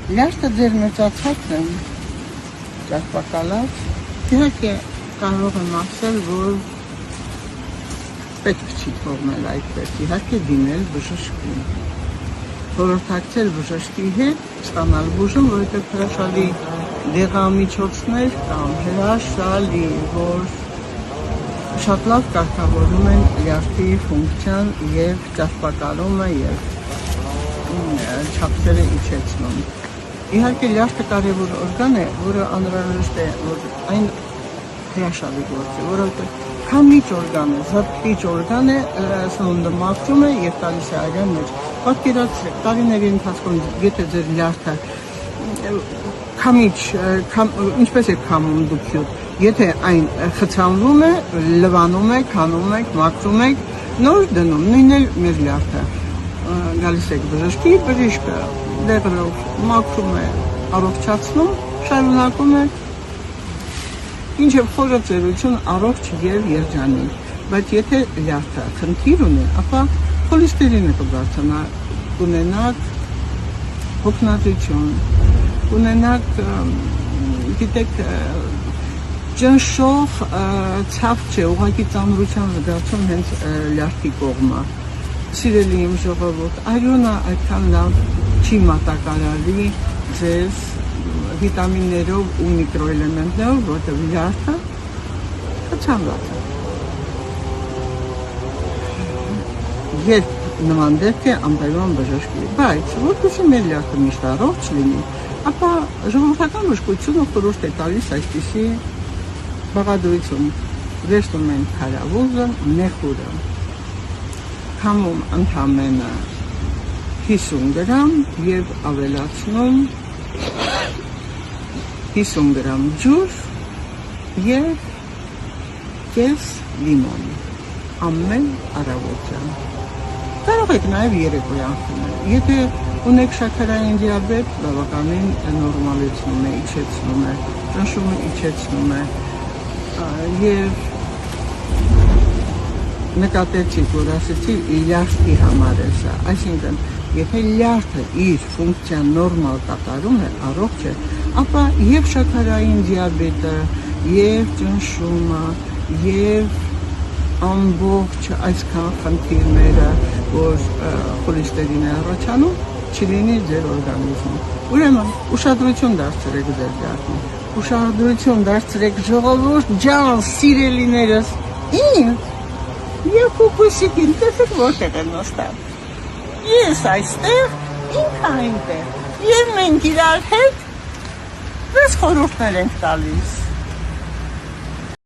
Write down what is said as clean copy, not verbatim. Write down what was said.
Լյարդը ձեր մեծացածն եմ, ճարպակալած, իհարկե կարող եմ ասել, որ պետք չի թողնել այդպես, իհարկե դիմել բժշկին, խորհրդակցել բժշկի հետ, ստանալ բուժում, որովհետև հրաշալի դեղամիջոցներ կամ հրաշալի, որ շատ լավ կարգավորում են լյարդի ֆունկցիան և ճարպակալումը և չափսերը իջեցնում։ Իհարկե լյարդը կարևոր օրգան է, որը անհրաժեշտ է, որ այն հրաշալի գործ է, որովհետև քամիչ օրգան է, զտկիչ օրգան է, սնունդը մաքրում է և տալիս է արյան մեջ։ Պատկերացրեք, տարիների ընթացքում եթե ձեր լյարդը քամիչ, ինչպես է քամում դուք հյութ, եթե այն խցանվում է, լվանում եք, հանում եք, մաքրում եք, նոր դնում, նույնն էլ մեր լյարդը։ Գալիս եք բժշկի, բժիշկը դեղերով մաքրում է, առողջացնում, շարունակում է, ինչև խորը ծերություն առողջ և երջանիկ, բայց եթե լյարդը խնդիր ունի, ապա խոլեստերինը կբարձրանա, կունենաք հոգնածություն, կունենաք, գիտեք, ճնշող ցավ չէ, ուղղակի ծանրության զգացում հենց լյարդի կողմը։ Սիրելի իմ ժողովուրդ, արյունը այդքան լավ չի մատակարարի ձեզ վիտամիններով ու միկրոէլեմենտներով, որտեղ լյարդը խցանված է։ Երբ նման դեպք է անպայման բժշկի, բայց որպեսզի մեր լյարդը միշտ առողջ լինի, ապա ժողովրդական բժշկությունը խորհուրդ է տալիս այսպիսի բաղադրություն։ Վերցնում ենք քարավուզը, մեխուրը, քամում ընդամենը 50 գրամ և ավելացնում 50 գրամ ջուր և կես լիմոն ամեն առավոտյան։ Կարող եք նաև երեկոյան խմել։ Եթե ունեք շաքարային դիաբետ, բավականին նորմալացնում է, իջեցնում է, ճնշումը իջեցնում է և նկատեցիք, որ ասեցի լյարդի համար է սա, այսինքն եթե լյարդը իր ֆունկցիան նորմալ կատարում է, առողջ է, ապա և շաքարային դիաբետը, և ճնշումը, և ամբողջ այսքան խնդիրները, որ խոլեստերին է առաջանում, չլինի ձեր օրգանիզմում։ Ուրեմն, ուշադրություն դարձրեք ձեր լյարդին, ուշադրություն դարձրեք ժողովուրդ ջան, սիրելիներս, ինձ և փուփուսիկին, տեսեք որտեղ են նստած։ Ես այստեղ, ինքը այնտեղ, և մենք իրար հետ ձեզ խորհուրդներ ենք տալիս։